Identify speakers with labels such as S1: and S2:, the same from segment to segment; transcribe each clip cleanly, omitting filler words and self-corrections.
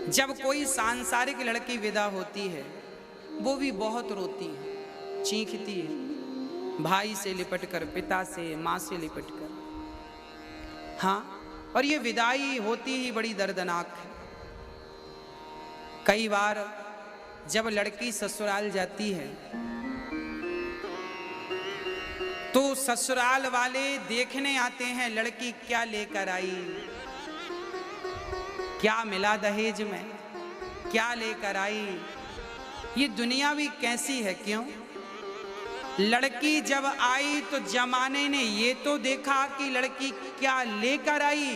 S1: जब कोई सांसारिक लड़की विदा होती है वो भी बहुत रोती है, चीखती है, भाई से लिपट कर, पिता से, माँ से लिपट कर। हाँ, और ये विदाई होती ही बड़ी दर्दनाक है। कई बार जब लड़की ससुराल जाती है तो ससुराल वाले देखने आते हैं लड़की क्या लेकर आई, क्या मिला दहेज में, क्या लेकर आई। ये दुनिया भी कैसी है, क्यों? लड़की जब आई तो जमाने ने ये तो देखा कि लड़की क्या लेकर आई,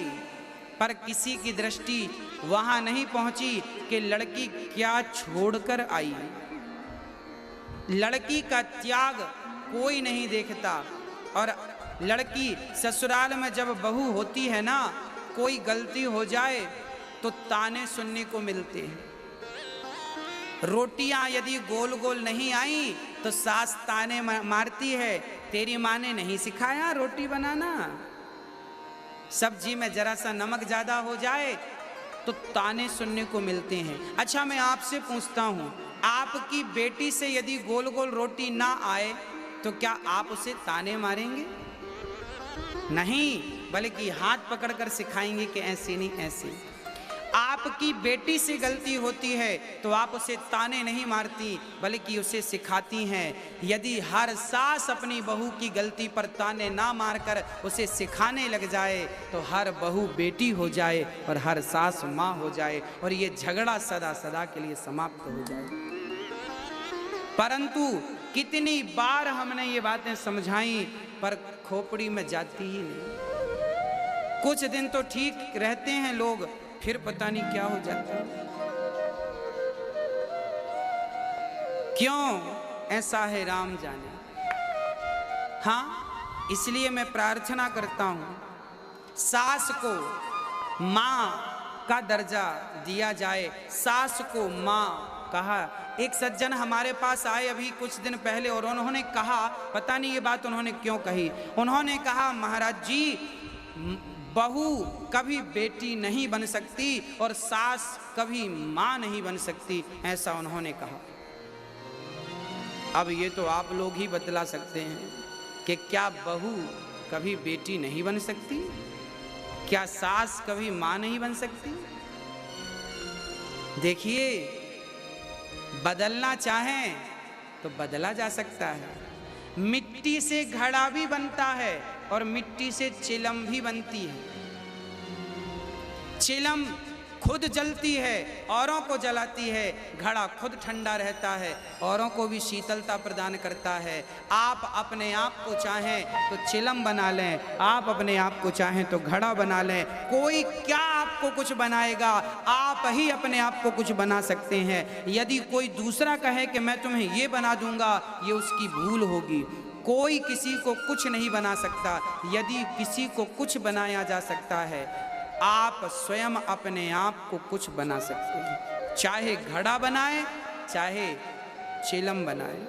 S1: पर किसी की दृष्टि वहां नहीं पहुंची कि लड़की क्या छोड़कर आई। लड़की का त्याग कोई नहीं देखता। और लड़की ससुराल में जब बहू होती है ना, कोई गलती हो जाए तो ताने सुनने को मिलते हैं। रोटियां यदि गोल गोल नहीं आई तो सास ताने मारती है, तेरी माँ ने नहीं सिखाया रोटी बनाना। सब्जी में जरा सा नमक ज्यादा हो जाए तो ताने सुनने को मिलते हैं। अच्छा, मैं आपसे पूछता हूं, आपकी बेटी से यदि गोल गोल रोटी ना आए तो क्या आप उसे ताने मारेंगे? नहीं, बल्कि हाथ पकड़कर सिखाएंगे कि ऐसे नहीं ऐसे। आपकी बेटी से गलती होती है तो आप उसे ताने नहीं मारती बल्कि उसे सिखाती हैं। यदि हर सास अपनी बहू की गलती पर ताने ना मारकर उसे सिखाने लग जाए तो हर बहू बेटी हो जाए और हर सास माँ हो जाए और ये झगड़ा सदा सदा के लिए समाप्त हो जाए। परंतु कितनी बार हमने ये बातें समझाई पर खोपड़ी में जाती ही नहीं। कुछ दिन तो ठीक रहते हैं लोग, फिर पता नहीं क्या हो जाता है। क्यों ऐसा है राम जाने। हाँ, इसलिए मैं प्रार्थना करता हूं सास को मां का दर्जा दिया जाए, सास को मां कहा। एक सज्जन हमारे पास आए अभी कुछ दिन पहले और उन्होंने कहा, पता नहीं ये बात उन्होंने क्यों कही, उन्होंने कहा महाराज जी, बहू कभी बेटी नहीं बन सकती और सास कभी मां नहीं बन सकती, ऐसा उन्होंने कहा। अब ये तो आप लोग ही बतला सकते हैं कि क्या बहू कभी बेटी नहीं बन सकती? क्या सास कभी मां नहीं बन सकती? देखिए, बदलना चाहें तो बदला जा सकता है। मिट्टी से घड़ा भी बनता है और मिट्टी से चिलम भी बनती है। चिलम खुद जलती है, औरों को जलाती है, घड़ा खुद ठंडा रहता है, औरों को भी शीतलता प्रदान करता है। आप अपने आप को चाहें तो चिलम बना लें, आप अपने आप को चाहें तो घड़ा बना लें। कोई क्या आपको कुछ बनाएगा, आप ही अपने आप को कुछ बना सकते हैं। यदि कोई दूसरा कहे कि मैं तुम्हें ये बना दूंगा, ये उसकी भूल होगी। कोई किसी को कुछ नहीं बना सकता। यदि किसी को कुछ बनाया जा सकता है, आप स्वयं अपने आप को कुछ बना सकते हैं। चाहे घड़ा बनाए, चाहे चिलम बनाए।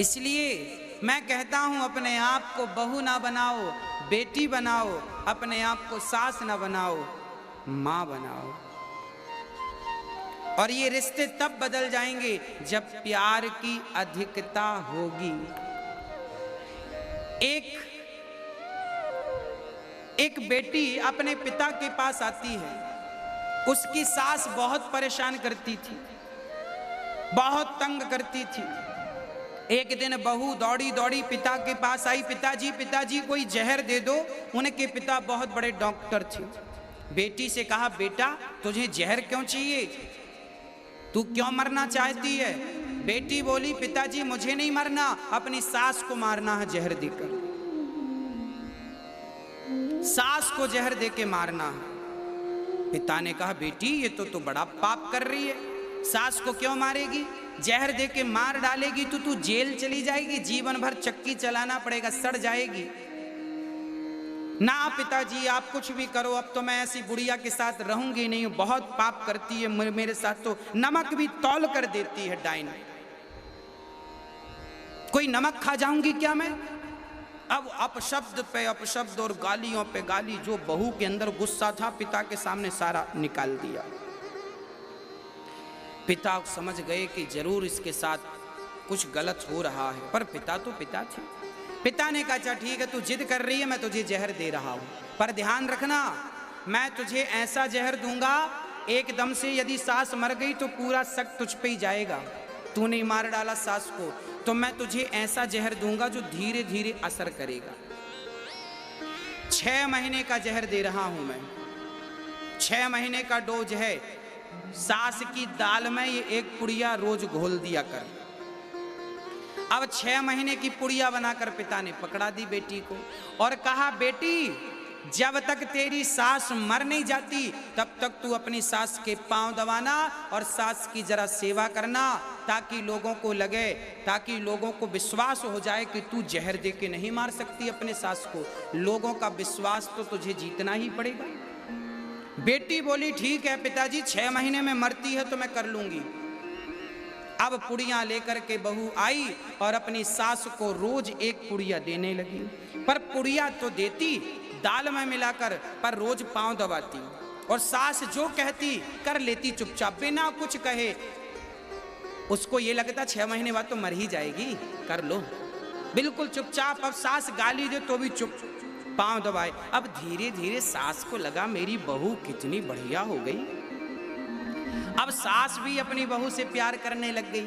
S1: इसलिए मैं कहता हूं, अपने आप को बहू ना बनाओ, बेटी बनाओ। अपने आप को सास ना बनाओ, मां बनाओ। और ये रिश्ते तब बदल जाएंगे जब प्यार की अधिकता होगी। एक बेटी अपने पिता के पास आती है। उसकी सास बहुत परेशान करती थी, बहुत तंग करती थी। एक दिन बहू दौड़ी दौड़ी पिता के पास आई, पिताजी कोई जहर दे दो। उनके पिता बहुत बड़े डॉक्टर थे। बेटी से कहा, बेटा तुझे जहर क्यों चाहिए, तू क्यों मरना चाहती है? बेटी बोली, पिताजी मुझे नहीं मरना, अपनी सास को मारना है जहर देकर। सास को जहर देके मारना है। पिता ने कहा, बेटी ये तो बड़ा पाप कर रही है, सास को क्यों मारेगी? जहर देके मार डालेगी तो तू जेल चली जाएगी, जीवन भर चक्की चलाना पड़ेगा, सड़ जाएगी। ना पिताजी आप कुछ भी करो, अब तो मैं ऐसी बुढ़िया के साथ रहूंगी नहीं, बहुत पाप करती है मेरे साथ, तो नमक भी तौल कर देती है डाइन। कोई नमक खा जाऊंगी क्या मैं? अब अपशब्द पे अपशब्द और गालियों पे गाली। जो बहू के अंदर गुस्सा था पिता के सामने सारा निकाल दिया। पिता समझ गए कि जरूर इसके साथ कुछ गलत हो रहा है, पर पिता तो पिता थे। पिता ने कहा अच्छा ठीक है, तू जिद कर रही है, मैं तुझे जहर दे रहा हूं, पर ध्यान रखना मैं तुझे ऐसा जहर दूंगा एकदम से यदि सास मर गई तो पूरा शक तुझ पे ही जाएगा। तूने मार डाला सास को, तो मैं तुझे ऐसा जहर दूंगा जो धीरे धीरे असर करेगा। 6 महीने का जहर दे रहा हूं मैं, 6 महीने का डोज है। सास की दाल में ये एक पुड़िया रोज घोल दिया कर। अब 6 महीने की पुड़िया बनाकर पिता ने पकड़ा दी बेटी को और कहा बेटी जब तक तेरी सास मर नहीं जाती तब तक तू अपनी सास के पांव दबाना और सास की जरा सेवा करना, ताकि लोगों को लगे, ताकि लोगों को विश्वास हो जाए कि तू जहर दे के नहीं मार सकती अपने सास को। लोगों का विश्वास तो तुझे जीतना ही पड़ेगा। बेटी बोली ठीक है पिताजी, 6 महीने में मरती है तो मैं कर लूंगी। अब पुड़ियां लेकर के बहू आई और अपनी सास को रोज एक पुड़िया देने लगी, पर पुड़िया तो देती दाल में मिलाकर, पर रोज पांव दबाती और सास जो कहती कर लेती चुपचाप बिना कुछ कहे। उसको ये लगता 6 महीने बाद तो मर ही जाएगी, कर लो, बिल्कुल चुपचाप। अब सास गाली दे तो भी चुप, पांव दबाए। अब धीरे धीरे सास को लगा मेरी बहू कितनी बढ़िया हो गई। अब सास भी अपनी बहू से प्यार करने लग गई।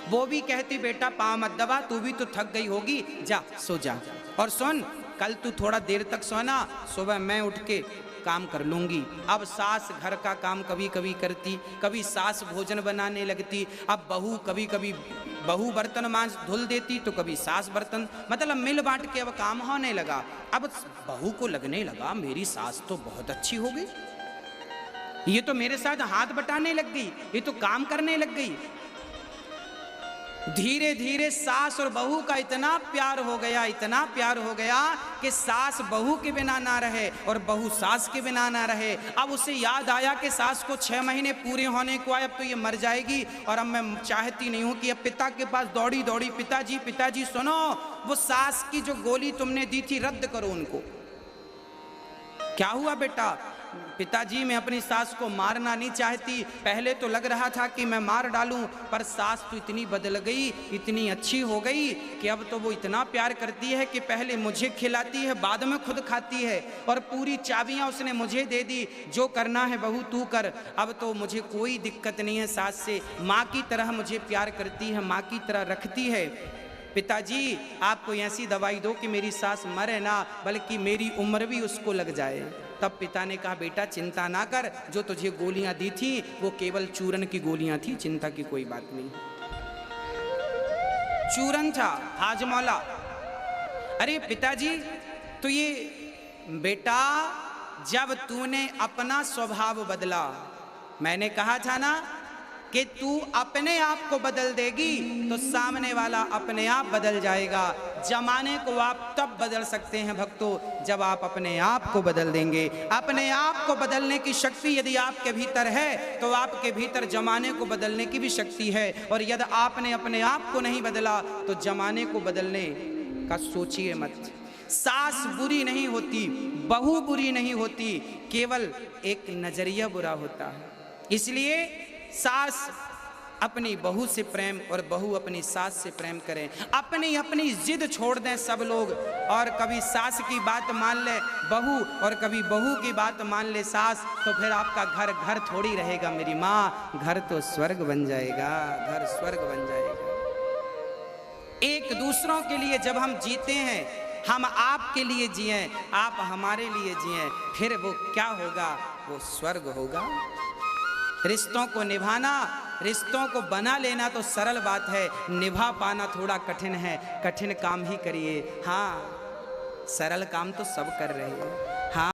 S1: वो भी कहती बेटा पांव मत दबा, तू भी तो थक गई होगी, जा सो जा। और सुन कल तू थोड़ा देर तक सोना, सुबह मैं उठ के काम कर लूंगी। अब सास घर का काम कभी कभी करती, कभी सास भोजन बनाने लगती। अब बहू कभी कभी बहू बर्तन मांज धुल देती तो कभी सास बर्तन, मतलब मिल बांट के अब काम होने लगा। अब बहू को लगने लगा मेरी सास तो बहुत अच्छी हो गई, ये तो मेरे साथ हाथ बटाने लग गई, ये तो काम करने लग गई। धीरे धीरे सास और बहू का इतना प्यार हो गया, इतना प्यार हो गया कि सास बहू के बिना ना रहे और बहू सास के बिना ना रहे। अब उसे याद आया कि सास को 6 महीने पूरे होने को आए, अब तो ये मर जाएगी और अब मैं चाहती नहीं हूं कि अब पिता के पास दौड़ी दौड़ी पिताजी पिताजी सुनो, वो सास की जो गोली तुमने दी थी रद्द करो उनको। क्या हुआ बेटा? पिताजी मैं अपनी सास को मारना नहीं चाहती, पहले तो लग रहा था कि मैं मार डालूं, पर सास तो इतनी बदल गई, इतनी अच्छी हो गई कि अब तो वो इतना प्यार करती है कि पहले मुझे खिलाती है, बाद में खुद खाती है और पूरी चाबियां उसने मुझे दे दी, जो करना है बहू तू कर। अब तो मुझे कोई दिक्कत नहीं है सास से, माँ की तरह मुझे प्यार करती है, माँ की तरह रखती है। पिताजी आप कोई ऐसी दवाई दो कि मेरी सास मरे ना, बल्कि मेरी उम्र भी उसको लग जाए। तब पिता ने कहा बेटा चिंता ना कर, जो तुझे गोलियां दी थी वो केवल चूरन की गोलियां थी, चिंता की कोई बात नहीं। चूरन था हाजमौला। अरे पिताजी तो ये बेटा जब तूने अपना स्वभाव बदला, मैंने कहा था ना कि तू अपने आप को बदल देगी तो सामने वाला अपने आप बदल जाएगा। जमाने को आप तब बदल सकते हैं भक्तों जब आप अपने आप को बदल देंगे। अपने आप को बदलने की शक्ति यदि आपके भीतर है तो आपके भीतर जमाने को बदलने की भी शक्ति है, और यदि आपने अपने आप को नहीं बदला तो जमाने को बदलने का सोचिए मत। सास बुरी नहीं होती, बहू बुरी नहीं होती, केवल एक नजरिया बुरा होता है। इसलिए सास अपनी बहू से प्रेम और बहू अपनी सास से प्रेम करें। अपनी अपनी जिद छोड़ दें सब लोग, और कभी सास की बात मान ले बहू और कभी बहू की बात मान ले सास, तो फिर आपका घर घर थोड़ी रहेगा मेरी माँ, घर तो स्वर्ग बन जाएगा, घर स्वर्ग बन जाएगा। एक दूसरों के लिए जब हम जीते हैं, हम आपके लिए जिए, आप हमारे लिए जिए, फिर वो क्या होगा? वो स्वर्ग होगा। रिश्तों को निभाना, रिश्तों को बना लेना तो सरल बात है, निभा पाना थोड़ा कठिन है। कठिन काम ही करिए। हाँ सरल काम तो सब कर रहे हैं।